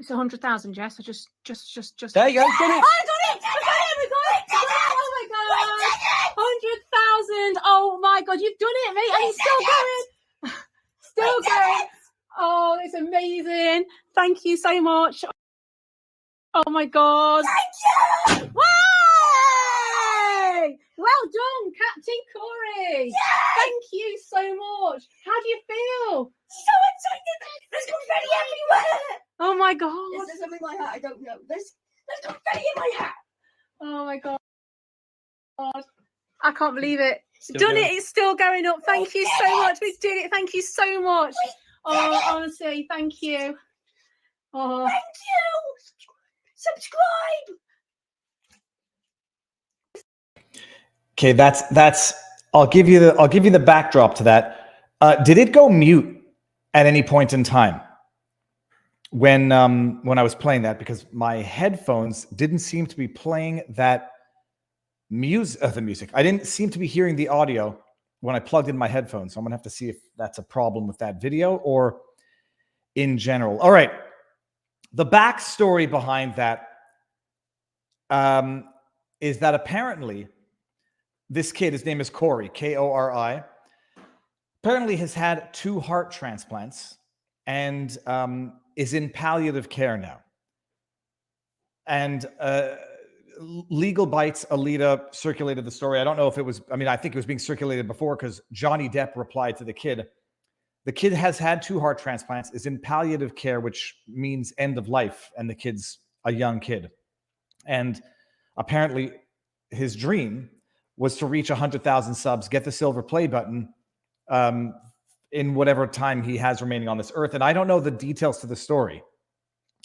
It's 100,000, Jess. I just. There you go. I got it! I got it! We got it! Oh my god! 100,000! Oh my god, you've done it, mate! And he's still going! Still going! Oh, it's amazing! Thank you so much. Oh my god! Thank you! Way! Well done, Captain Corey! Yay! Thank you so much. How do you feel? So excited! There's confetti everywhere! Oh my god! Is there something in my hat? I don't know. There's confetti in my hat! Oh my god. I can't believe it. Still Done going. it. It's still going up. Thank you so much. We did it. Thank you so much. Oh, honestly, thank you. Oh, Thank you! Subscribe! Okay, that's. I'll give you the backdrop to that. Did it go mute at any point in time when I was playing that? Because my headphones didn't seem to be playing that the music. I didn't seem to be hearing the audio when I plugged in my headphones. So I'm gonna have to see if that's a problem with that video or in general. All right, the backstory behind that is that apparently this kid, his name is Corey, Kori, apparently has had 2 heart transplants and is in palliative care now. And Legal Bites, Alita circulated the story. I don't know if it was, I think it was being circulated before because Johnny Depp replied to the kid. The kid has had 2 heart transplants, is in palliative care, which means end of life, and the kid's a young kid. And apparently his dream was to reach 100,000 subs, get the silver play button in whatever time he has remaining on this earth. And I don't know the details to the story.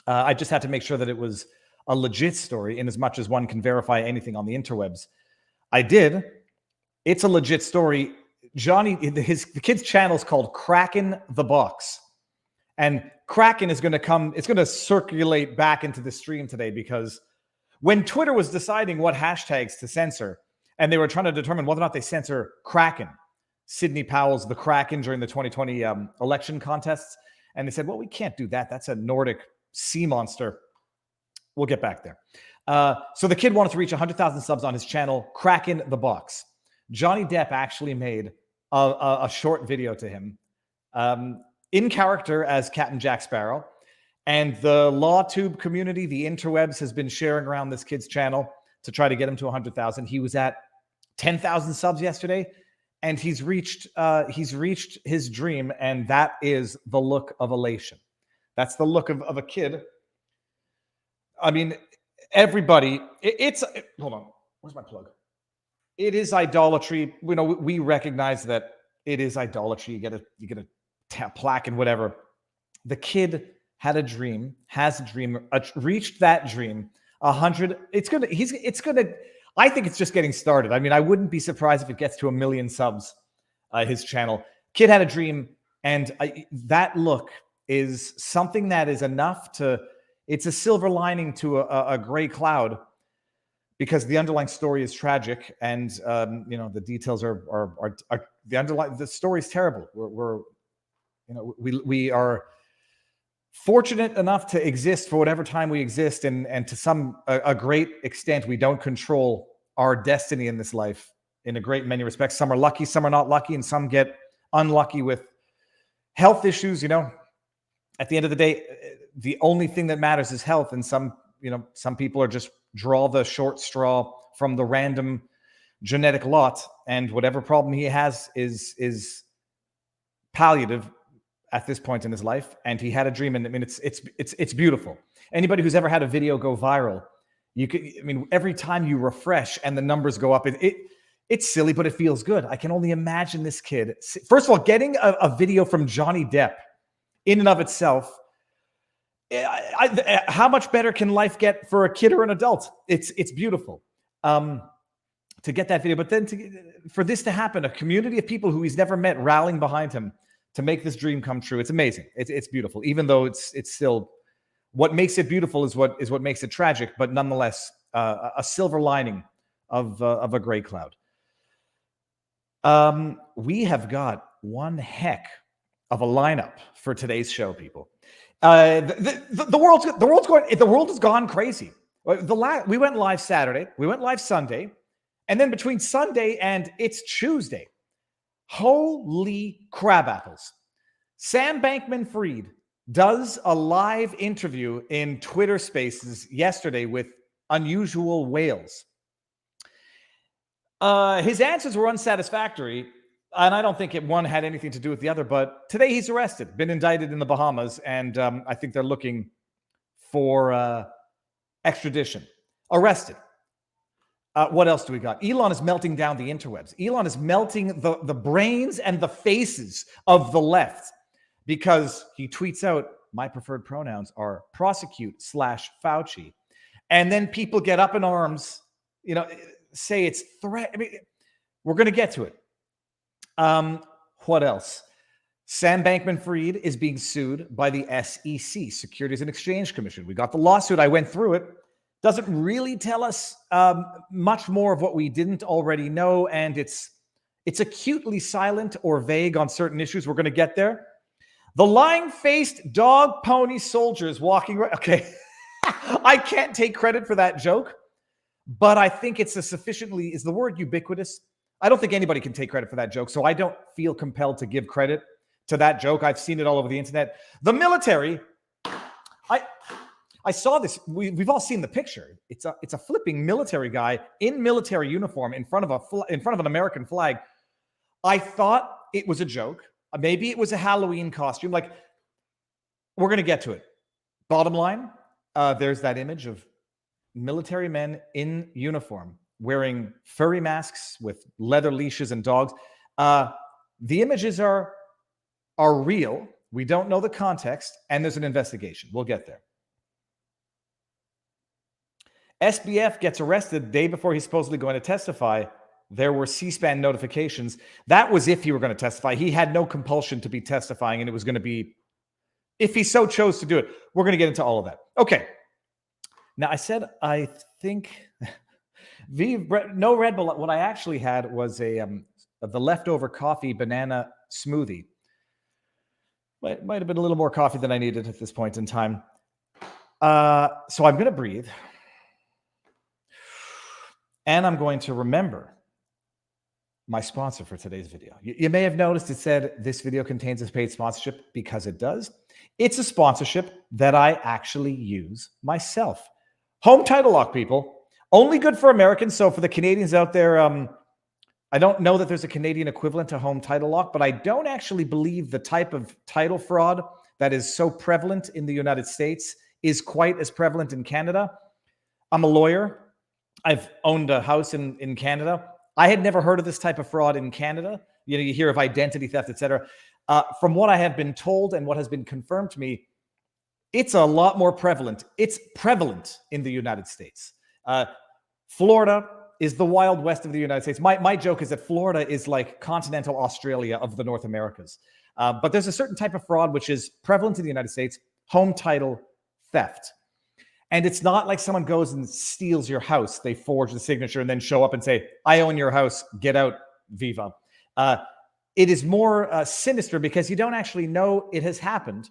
I just had to make sure that it was a legit story in as much as one can verify anything on the interwebs. I did. It's a legit story. Johnny, the kid's channel is called Kraken the Box. And Kraken is going to come, it's going to circulate back into the stream today because when Twitter was deciding what hashtags to censor, and they were trying to determine whether or not they censor Kraken, Sidney Powell's The Kraken during the 2020 election contests, and they said, well, we can't do that. That's a Nordic sea monster. We'll get back there. So the kid wanted to reach 100,000 subs on his channel, Kraken the Box. Johnny Depp actually made a short video to him in character as Captain Jack Sparrow. And the LawTube community, the interwebs, has been sharing around this kid's channel to try to get him to 100,000. He was at 10,000 subs yesterday, and he's reached his dream, and that is the look of elation. That's the look of a kid. I mean, everybody, hold on, where's my plug? It is idolatry. You know, we recognize that it is idolatry. You get a plaque and whatever. The kid had a dream, has a dream, reached that dream. 100. It's gonna. I think it's just getting started. I mean, I wouldn't be surprised if it gets to 1 million subs. His channel. Kid had a dream, and that look is something that is enough to. It's a silver lining to a gray cloud, because the underlying story is tragic, and the details are the story is terrible. We are fortunate enough to exist for whatever time we exist, and to a great extent, we don't control our destiny in this life in a great many respects. Some are lucky, some are not lucky, and some get unlucky with health issues. At the end of the day, the only thing that matters is health, and some people are just draw the short straw from the random genetic lot, and whatever problem he has is palliative at this point in his life. And he had a dream, and I mean, it's beautiful. Anybody who's ever had a video go viral, every time you refresh and the numbers go up, it's silly, but it feels good. I can only imagine this kid. First of all, getting a video from Johnny Depp in and of itself, how much better can life get for a kid or an adult? It's beautiful to get that video, but then for this to happen, a community of people who he's never met rallying behind him to make this dream come true. It's amazing. It's beautiful, even though it's still, what makes it beautiful is what makes it tragic, but nonetheless a silver lining of a gray cloud. We have got one heck of a lineup for today's show, people. The world has gone crazy. We went live Saturday, we went live Sunday, and then between Sunday and it's Tuesday, holy crab apples. Sam Bankman-Fried does a live interview in Twitter Spaces yesterday with Unusual Whales. His answers were unsatisfactory, and I don't think one had anything to do with the other, but today he's arrested, been indicted in the Bahamas, and I think they're looking for extradition. Arrested. What else do we got? Elon is melting down the interwebs. Elon is melting the brains and the faces of the left because he tweets out, my preferred pronouns are prosecute /Fauci. And then people get up in arms, say it's threat. I mean, we're going to get to it. What else? Sam Bankman-Fried is being sued by the SEC, Securities and Exchange Commission. We got the lawsuit. I went through it. Doesn't really tell us much more of what we didn't already know, and it's acutely silent or vague on certain issues. We're going to get there. The lying-faced dog pony soldiers walking. Okay, I can't take credit for that joke, but I think it's is the word ubiquitous? I don't think anybody can take credit for that joke, so I don't feel compelled to give credit to that joke. I've seen it all over the internet. The military. I saw this. We've all seen the picture. It's a flipping military guy in military uniform in front of an American flag. I thought it was a joke. Maybe it was a Halloween costume. Like, we're going to get to it. Bottom line, there's that image of military men in uniform wearing furry masks with leather leashes and dogs. The images are real. We don't know the context, and there's an investigation. We'll get there. SBF gets arrested the day before he's supposedly going to testify. There were C-SPAN notifications. That was if he were going to testify. He had no compulsion to be testifying, and it was going to be if he so chose to do it. We're going to get into all of that. Okay. Now, I said I think no Red Bull. What I actually had was the leftover coffee banana smoothie. Might have been a little more coffee than I needed at this point in time. So I'm going to breathe. And I'm going to remember my sponsor for today's video. You may have noticed it said this video contains a paid sponsorship, because it does. It's a sponsorship that I actually use myself. Home Title Lock, people. Only good for Americans. So for the Canadians out there, I don't know that there's a Canadian equivalent to Home Title Lock, but I don't actually believe the type of title fraud that is so prevalent in the United States is quite as prevalent in Canada. I'm a lawyer. I've owned a house in Canada. I had never heard of this type of fraud in Canada. You hear of identity theft, etc. From what I have been told and what has been confirmed to me, it's a lot more prevalent. It's prevalent in the United States. Florida is the Wild West of the United States. My joke is that Florida is like continental Australia of the North Americas. But there's a certain type of fraud which is prevalent in the United States, home title theft. And it's not like someone goes and steals your house. They forge the signature and then show up and say, I own your house, get out, Viva. It is more sinister because you don't actually know it has happened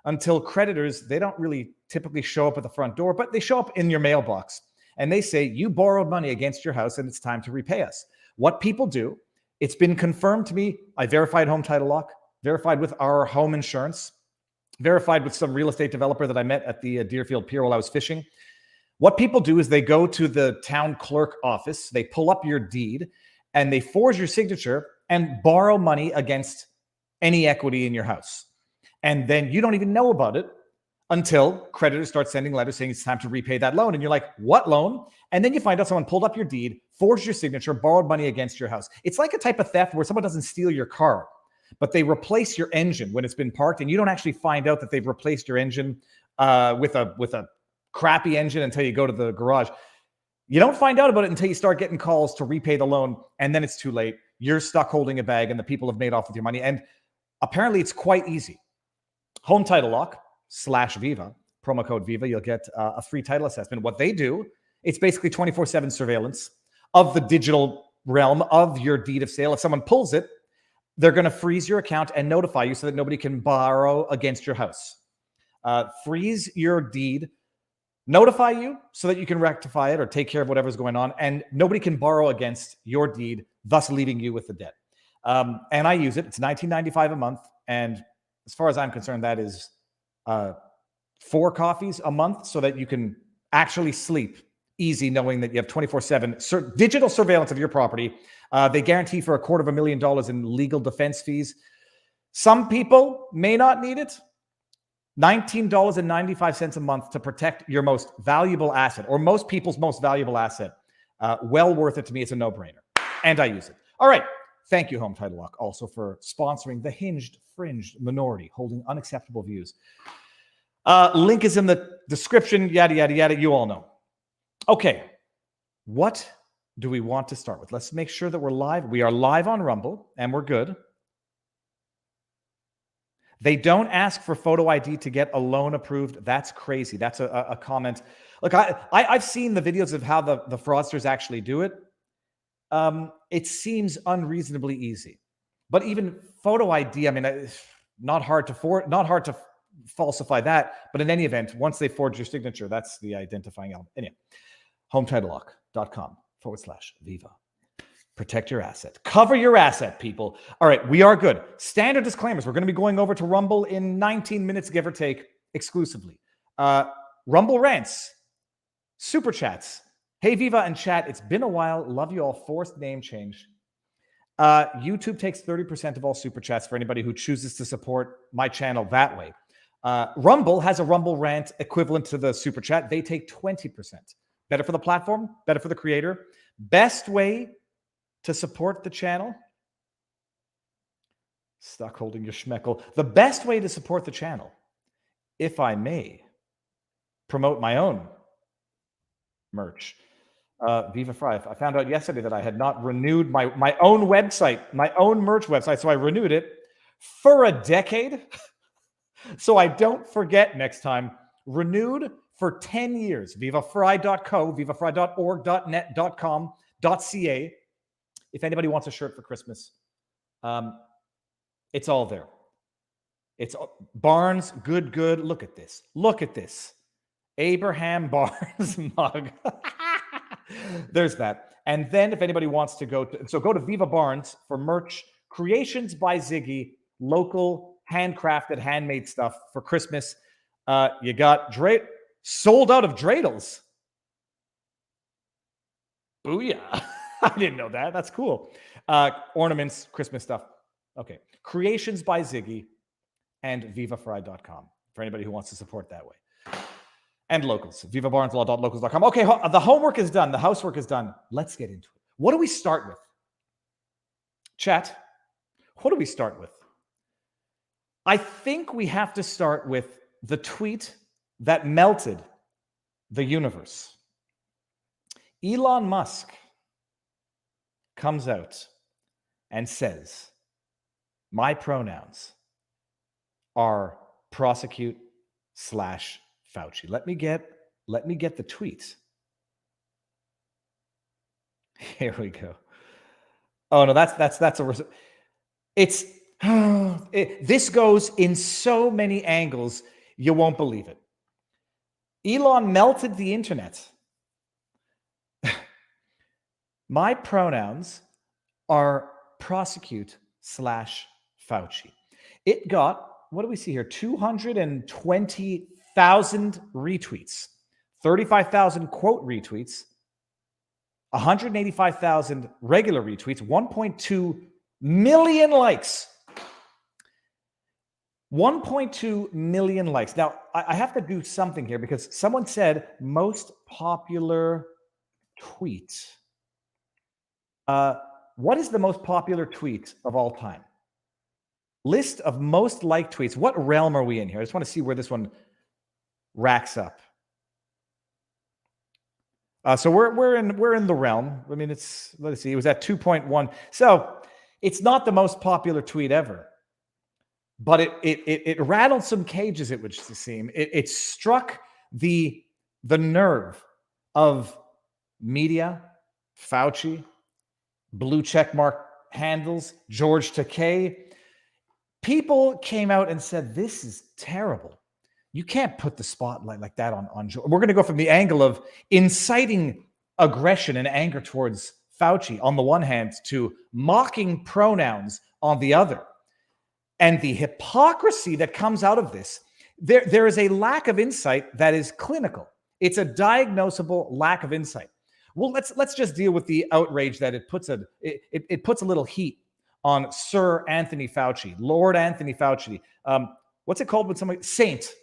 until creditors, they don't really typically show up at the front door, but they show up in your mailbox. And they say, you borrowed money against your house and it's time to repay us. What people do, it's been confirmed to me. I verified Home Title Lock, verified with our home insurance, verified with some real estate developer that I met at the Deerfield Pier while I was fishing. What people do is they go to the town clerk office, they pull up your deed, and they forge your signature and borrow money against any equity in your house. And then you don't even know about it until creditors start sending letters saying it's time to repay that loan. And you're like, what loan? And then you find out someone pulled up your deed, forged your signature, borrowed money against your house. It's like a type of theft where someone doesn't steal your car, but they replace your engine when it's been parked, and you don't actually find out that they've replaced your engine with a crappy engine until you go to the garage. You don't find out about it until you start getting calls to repay the loan, and then it's too late. You're stuck holding a bag, and the people have made off with your money. And apparently, it's quite easy. Home Title Lock /Viva, promo code Viva, you'll get a free title assessment. What they do, it's basically 24/7 surveillance of the digital realm of your deed of sale. If someone pulls it, they're going to freeze your account and notify you so that nobody can borrow against your house. freeze your deed, notify you so that you can rectify it or take care of whatever's going on, and nobody can borrow against your deed, thus leaving you with the debt. And I use it. It's $19.95 a month, and as far as I'm concerned, that is 4 coffees a month, so that you can actually sleep easy, knowing that you have 24/7 digital surveillance of your property. They guarantee for $250,000 in legal defense fees. Some people may not need it. $19.95 a month to protect your most valuable asset, or most people's most valuable asset. Well worth it to me. It's a no-brainer. And I use it. All right. Thank you, Home Title Lock, also for sponsoring the hinged, fringed minority holding unacceptable views. Link is in the description, yada, yada, yada. You all know. Okay. What do we want to start with? Let's make sure that we're live. We are live on Rumble, and we're good. They don't ask for photo ID to get a loan approved. That's crazy. That's a comment. Look, I've seen the videos of how the fraudsters actually do it. It seems unreasonably easy. But even photo ID, I mean, not hard to falsify that. But in any event, once they forge your signature, that's the identifying element. Anyway, HometitleLock.com/Viva. Protect your asset. Cover your asset, people. All right, we are good. Standard disclaimers. We're going to be going over to Rumble in 19 minutes, give or take, exclusively. Rumble rants, super chats. Hey, Viva and chat. It's been a while. Love you all. Forced name change. YouTube takes 30% of all super chats for anybody who chooses to support my channel that way. Rumble has a Rumble rant equivalent to the super chat. They take 20%. Better for the platform, better for the creator. Best way to support the channel. Stuck holding your schmeckle. The best way to support the channel, if I promote my own merch. Viva Frei. I found out yesterday that I had not renewed my own website, my own merch website. So I renewed it for a decade. So I don't forget next time. Renewed for 10 years. VivaFrei.co, VivaFrei.org.net.com, .ca. If anybody wants a shirt for Christmas, it's all there. It's Barnes, good. Look at this. Look at this. Abraham Barnes mug. There's that. And then if anybody wants to go to Viva Barnes for merch, creations by Ziggy, local handcrafted, handmade stuff for Christmas. You got sold out of dreidels. Booyah. I didn't know that. That's cool. Ornaments, Christmas stuff. Okay. Creations by Ziggy and VivaFrei.com for anybody who wants to support that way. And locals. VivaBarnesLaw.locals.com. Okay, the homework is done. The housework is done. Let's get into it. What do we start with? Chat, what do we start with? I think we have to start with the tweet that melted the universe. Elon Musk comes out and says, my pronouns are prosecute / Fauci. Let me get the tweet. Here we go. Oh no, that's a it's this goes in so many angles you won't believe it. Elon melted the internet. My pronouns are prosecute / Fauci. It got, what do we see here? 220,000 retweets, 35,000 quote retweets, 185,000 regular retweets, 1.2 million likes. 1.2 million likes. Now, I have to do something here because someone said most popular tweet. What is the most popular tweet of all time? List of most liked tweets. What realm are we in here? I just want to see where this one racks up. So we're in the realm. I mean, let's see. It was at 2.1. So it's not the most popular tweet ever, but it rattled some cages. It would seem it struck the nerve of media, Fauci, blue checkmark handles, George Takei. People came out and said, this is terrible. You can't put the spotlight like that on Joe. We're going to go from the angle of inciting aggression and anger towards Fauci on the one hand to mocking pronouns on the other. And the hypocrisy that comes out of this, there is a lack of insight that is clinical. It's a diagnosable lack of insight. Well, let's just deal with the outrage that it puts a little heat on Sir Anthony Fauci, Lord Anthony Fauci. What's it called when somebody Saint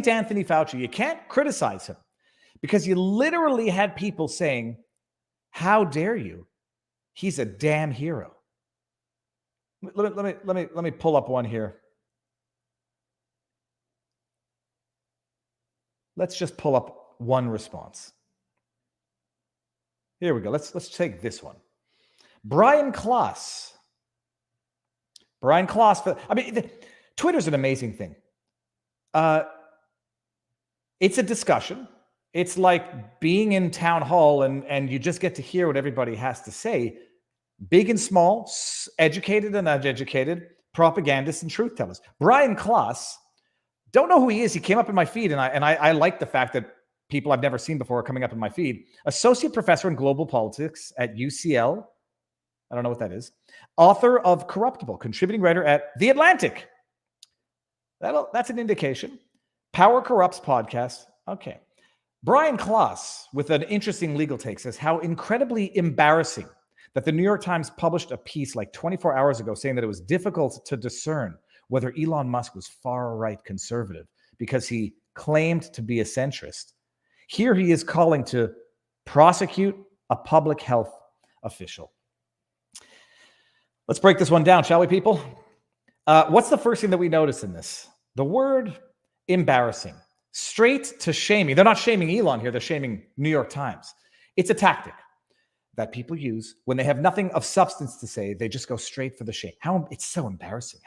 Anthony Fauci? You can't criticize him because you literally had people saying, "How dare you? He's a damn hero." Let me pull up one here. Let's just pull up one response. Here we go. Let's take this one. Brian Klaas. Twitter's an amazing thing. It's a discussion. It's like being in town hall and you just get to hear what everybody has to say. Big and small, educated and uneducated, propagandists and truth tellers. Brian Klaas, don't know who he is. He came up in my feed, and I like the fact that people I've never seen before are coming up in my feed. Associate professor in global politics at UCL. I don't know what that is. Author of Corruptible, contributing writer at The Atlantic. That's an indication. Power Corrupts podcast. Okay. Brian Klaas, with an interesting legal take, says how incredibly embarrassing that the New York Times published a piece like 24 hours ago saying that it was difficult to discern whether Elon Musk was far-right conservative because he claimed to be a centrist. Here he is calling to prosecute a public health official. Let's break this one down, shall we, people? What's the first thing that we notice in this? The word embarrassing. Straight to shaming. They're not shaming Elon here. They're shaming New York Times. It's a tactic that people use when they have nothing of substance to say. They just go straight for the shame. It's so embarrassing.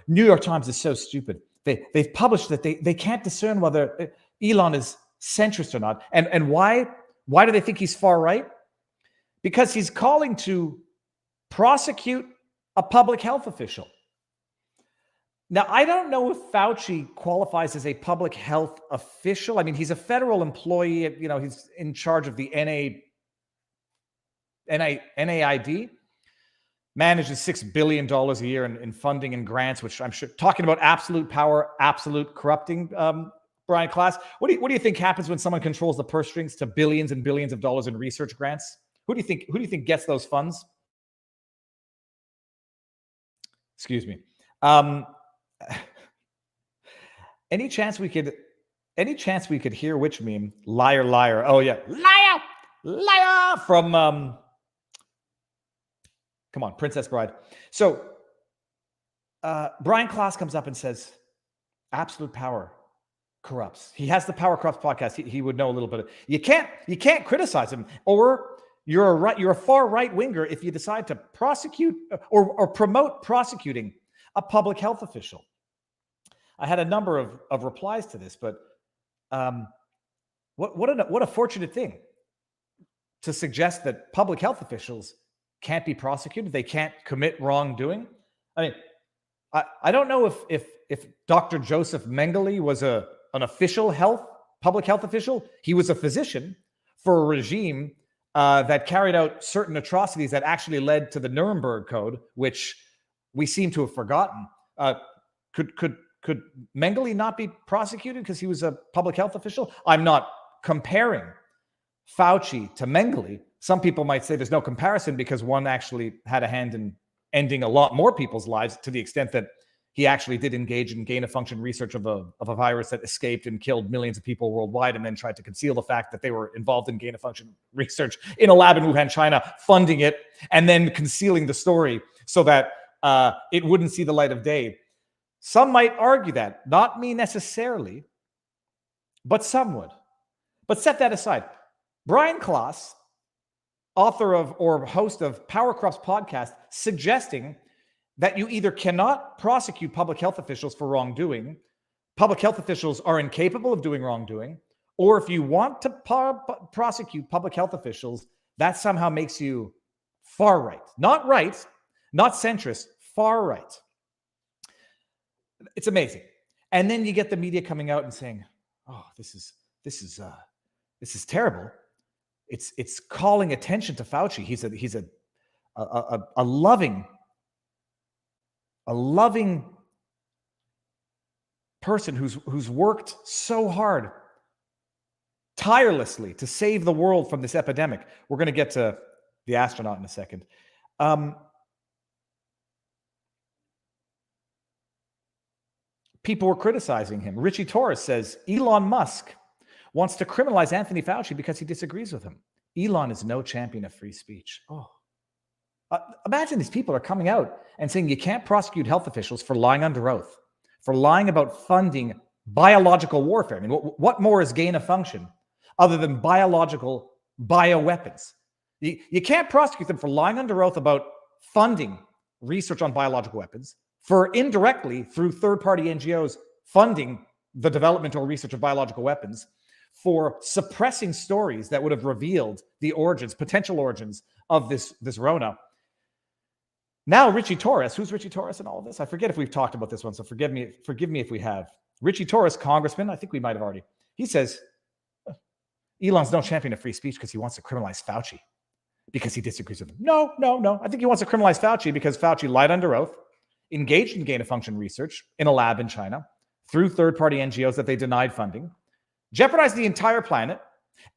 New York Times is so stupid. They've published that they can't discern whether Elon is centrist or not. And why do they think he's far right? Because he's calling to prosecute a public health official. Now, I don't know if Fauci qualifies as a public health official. I mean, he's a federal employee. He's in charge of the NIAID, manages $6 billion a year in funding and grants, which I'm sure, talking about absolute power, absolute corrupting, Brian Klaas. What do you think happens when someone controls the purse strings to billions and billions of dollars in research grants? Who do you think gets those funds? Excuse me. Any chance we could hear which meme? Liar, liar. Oh yeah, liar, liar from come on, Princess Bride. So Brian Klaas comes up and says, "Absolute power corrupts." He has the Power Corrupts podcast. He would know a little bit. You can't criticize him, or you're a far right winger if you decide to prosecute or promote prosecuting a public health official. I had a number of replies to this, but what a fortunate thing to suggest that public health officials can't be prosecuted. They can't commit wrongdoing. I mean, I don't know if Dr. Joseph Mengele was an official public health official. He was a physician for a regime that carried out certain atrocities that actually led to the Nuremberg Code, which we seem to have forgotten. Could Mengele not be prosecuted because he was a public health official? I'm not comparing Fauci to Mengele. Some people might say there's no comparison because one actually had a hand in ending a lot more people's lives, to the extent that he actually did engage in gain-of-function research of a virus that escaped and killed millions of people worldwide, and then tried to conceal the fact that they were involved in gain-of-function research in a lab in Wuhan, China, funding it, and then concealing the story so that it wouldn't see the light of day. Some might argue that, not me necessarily, but some would. But set that aside. Brian Klaas, author of or host of Power Corrupts podcast, suggesting that you either cannot prosecute public health officials for wrongdoing, public health officials are incapable of doing wrongdoing, or if you want to prosecute public health officials, that somehow makes you far right. Not right, not centrist, far right. It's amazing. And then you get the media coming out and saying, "Oh, this is terrible. It's calling attention to Fauci. He's a loving person who's worked so hard, tirelessly, to save the world from this epidemic." We're going to get to the astronaut in a second. People were criticizing him. Richie Torres says Elon Musk wants to criminalize Anthony Fauci because he disagrees with him. Elon is no champion of free speech. Oh, imagine these people are coming out and saying you can't prosecute health officials for lying under oath, for lying about funding biological warfare. I mean, what more is gain of function other than biological bioweapons? You can't prosecute them for lying under oath about funding research on biological weapons, for indirectly, through third-party NGOs, funding the development or research of biological weapons, for suppressing stories that would have revealed the origins, potential origins of this Rona. Now, Richie Torres, who's Richie Torres in all of this? I forget if we've talked about this one, so forgive me if we have. Richie Torres, congressman, I think we might have already. He says, Elon's no champion of free speech because he wants to criminalize Fauci because he disagrees with him. No. I think he wants to criminalize Fauci because Fauci lied under oath, engaged in gain-of-function research in a lab in China through third-party NGOs that they denied funding, jeopardized the entire planet,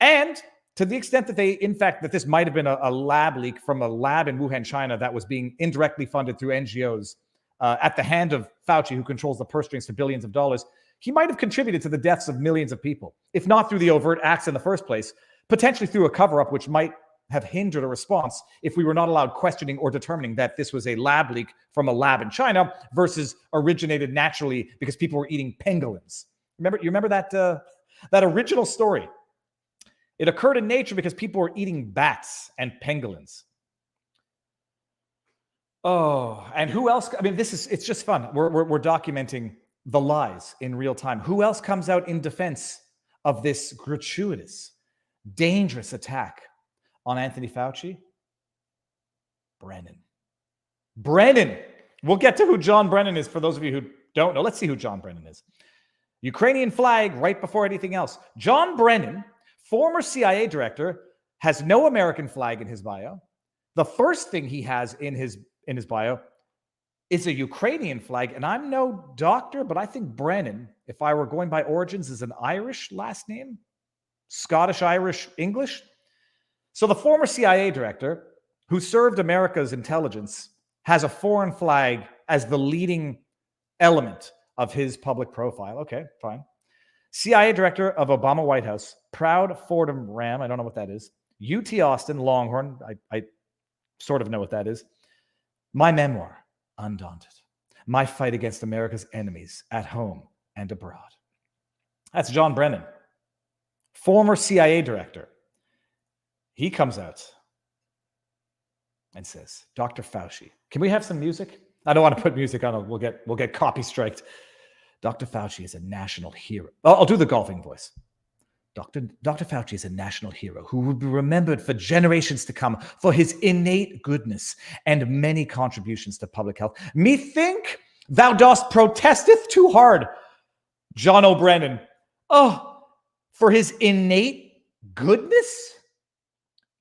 and to the extent that that this might have been a lab leak from a lab in Wuhan, China, that was being indirectly funded through NGOs at the hand of Fauci, who controls the purse strings for billions of dollars, he might have contributed to the deaths of millions of people, if not through the overt acts in the first place, potentially through a cover-up, which might have hindered a response if we were not allowed questioning or determining that this was a lab leak from a lab in China versus originated naturally because people were eating pangolins. You remember that original story? It occurred in nature because people were eating bats and pangolins. Oh, and who else? I mean, it's just fun. We're documenting the lies in real time. Who else comes out in defense of this gratuitous, dangerous attack on Anthony Fauci? Brennan. We'll get to who John Brennan is for those of you who don't know. Let's see who John Brennan is. Ukrainian flag right before anything else. John Brennan, former CIA director, has no American flag in his bio. The first thing he has in his bio is a Ukrainian flag. And I'm no doctor, but I think Brennan, if I were going by origins, is an Irish last name. Scottish, Irish, English. So the former CIA director who served America's intelligence has a foreign flag as the leading element of his public profile. Okay, fine. CIA director of Obama White House, proud Fordham Ram. I don't know what that is. UT Austin, Longhorn. I sort of know what that is. My memoir, Undaunted. My fight against America's enemies at home and abroad. That's John Brennan, former CIA director. He comes out and says, Dr. Fauci, can we have some music? I don't want to put music on. We'll get copy striked. Dr. Fauci is a national hero. I'll do the golfing voice. Dr. Fauci is a national hero who will be remembered for generations to come for his innate goodness and many contributions to public health. Methink thou dost protesteth too hard, John O'Brien. Oh, for his innate goodness?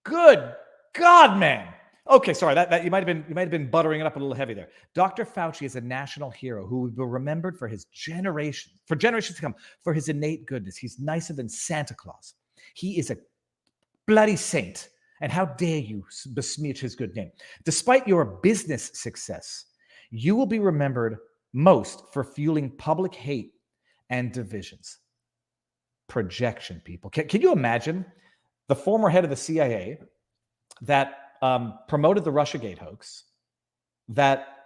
Good God, man. Okay, sorry, that you might have been buttering it up a little heavy there. Dr. Fauci is a national hero who will be remembered for generations to come, for his innate goodness. He's nicer than Santa Claus. He is a bloody saint. And how dare you besmirch his good name? Despite your business success, you will be remembered most for fueling public hate and divisions. Projection, people. Can you imagine the former head of the CIA that promoted the Russiagate hoax, that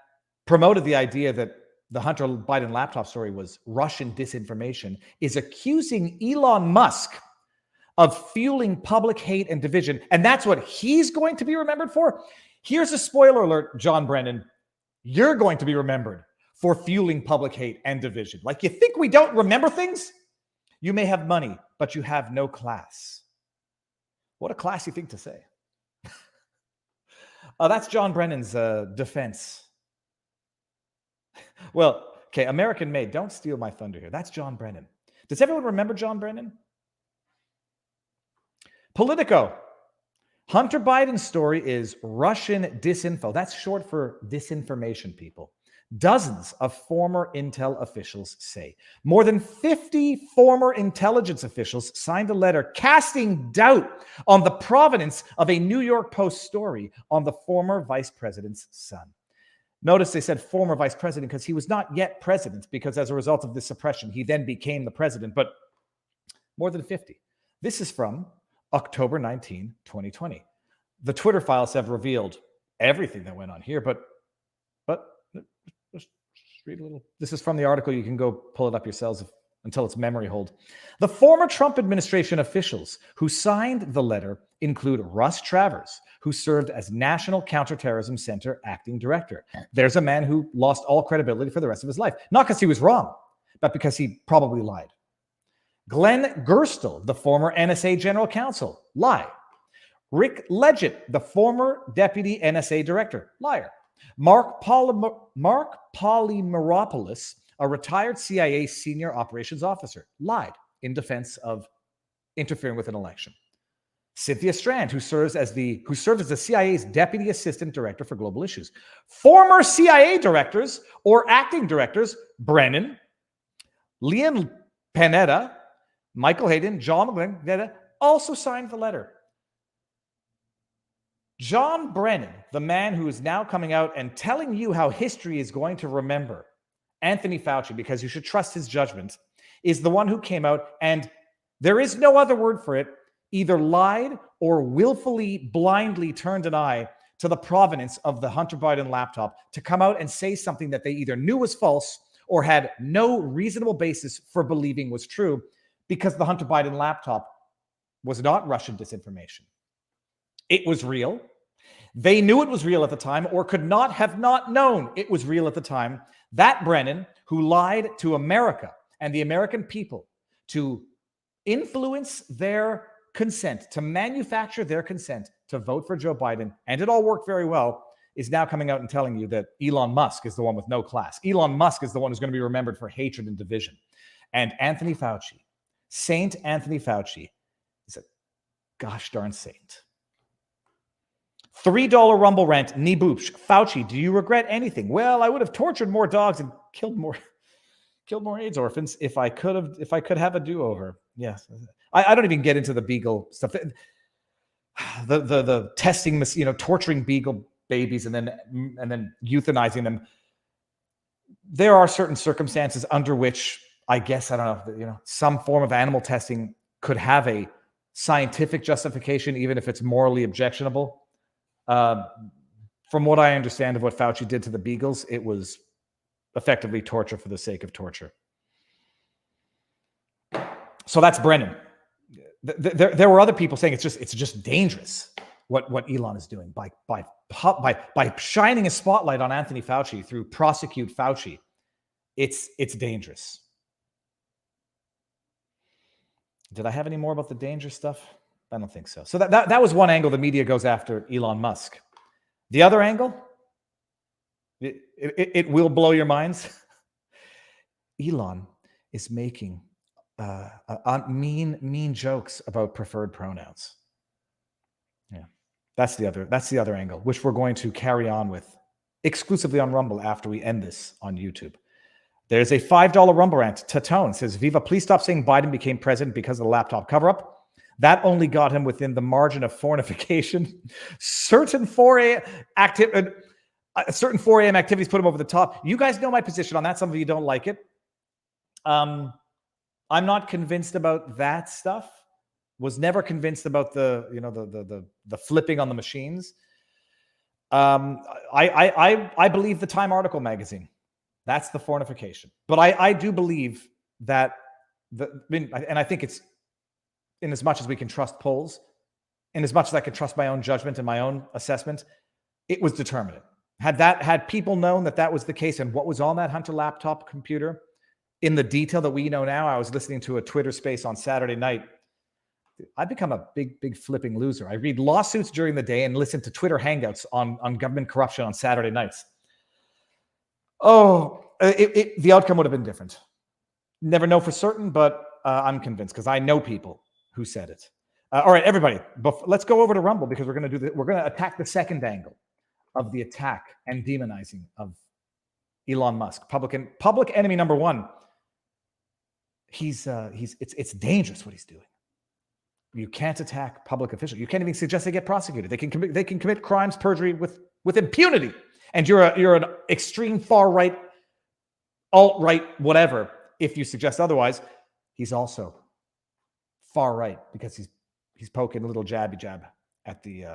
promoted the idea that the Hunter Biden laptop story was Russian disinformation, is accusing Elon Musk of fueling public hate and division, and that's what he's going to be remembered for? Here's a spoiler alert, John Brennan. You're going to be remembered for fueling public hate and division. Like, you think we don't remember things? You may have money, but you have no class. What a classy thing to say. That's John Brennan's defense. Well, Okay, American made. Don't steal my thunder here. That's John Brennan. Does everyone remember John Brennan? Politico. Hunter Biden's story is Russian disinfo. That's short for disinformation, people. Dozens of former intel officials say. More than 50 former intelligence officials signed a letter casting doubt on the provenance of a New York Post story on the former vice president's son. Notice they said former vice president because he was not yet president, because as a result of this suppression, he then became the president, but more than 50. This is from October 19, 2020. The Twitter files have revealed everything that went on here, but just read a little. This is from the article. You can go pull it up yourselves until it's memory hold. The former Trump administration officials who signed the letter include Russ Travers, who served as National Counterterrorism Center acting director. There's a man who lost all credibility for the rest of his life, not because he was wrong, but because he probably lied. Glenn Gerstle, the former NSA general counsel, lie. Rick Leggett, the former deputy NSA director, liar. Mark Polymeropoulos, a retired CIA senior operations officer, lied in defense of interfering with an election. Cynthia Strand, who served as the CIA's deputy assistant director for global issues. Former CIA directors or acting directors, Brennan, Leon Panetta, Michael Hayden, John McGlynn, also signed the letter. John Brennan, the man who is now coming out and telling you how history is going to remember Anthony Fauci, because you should trust his judgment, is the one who came out and, there is no other word for it, either lied or willfully, blindly turned an eye to the provenance of the Hunter Biden laptop to come out and say something that they either knew was false or had no reasonable basis for believing was true, because the Hunter Biden laptop was not Russian disinformation. It was real. They knew it was real at the time, or could not have not known it was real at the time. That Brennan, who lied to America and the American people to influence their consent, to manufacture their consent to vote for Joe Biden, and it all worked very well, is now coming out and telling you that Elon Musk is the one with no class. Elon Musk is the one who's going to be remembered for hatred and division. And Anthony Fauci, Saint Anthony Fauci, is a gosh darn saint. $3 Rumble rant, Niboopsh. Fauci, do you regret anything? Well, I would have tortured more dogs and killed more AIDS orphans if I could have a do-over. Yes. I don't even get into the beagle stuff. The testing, torturing beagle babies and then euthanizing them. There are certain circumstances under which I guess, I don't know, some form of animal testing could have a scientific justification, even if it's morally objectionable. From what I understand of what Fauci did to the beagles, it was effectively torture for the sake of torture. So that's Brennan. There were other people saying it's just dangerous what Elon is doing by shining a spotlight on Anthony Fauci through Prosecute Fauci. It's dangerous. Did I have any more about the danger stuff? I don't think so. So that was one angle the media goes after Elon Musk. The other angle, it will blow your minds. Elon is making mean jokes about preferred pronouns. Yeah, that's the other angle, which we're going to carry on with exclusively on Rumble after we end this on YouTube. There's a $5 Rumble rant. Tatone says, Viva, please stop saying Biden became president because of the laptop cover-up. That only got him within the margin of fornification. Certain 4 a.m. activities put him over the top. You guys know my position on that. Some of you don't like it. I'm not convinced about that stuff. Was never convinced about the flipping on the machines. I believe the Time article magazine. That's the fornification. But I do believe that and I think it's, in as much as we can trust polls, in as much as I can trust my own judgment and my own assessment, it was determinate. Had people known that was the case and what was on that Hunter laptop computer in the detail that we know now, I was listening to a Twitter space on Saturday night. I've become a big flipping loser. I read lawsuits during the day and listen to Twitter hangouts on government corruption on Saturday nights. Oh, the outcome would have been different. Never know for certain, but I'm convinced because I know people who said it. All right, everybody, let's go over to Rumble because we're going to attack the second angle of the attack and demonizing of Elon Musk, public enemy number one. It's dangerous what he's doing. You can't attack public officials. You can't even suggest they get prosecuted. They can commit crimes, perjury with impunity. And you're an extreme far right, alt right, whatever. If you suggest otherwise, he's also far right because he's poking a little jabby jab at the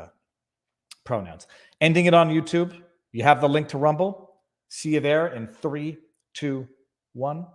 pronouns. Ending it on YouTube. You have the link to Rumble. See you there in 3, 2, 1.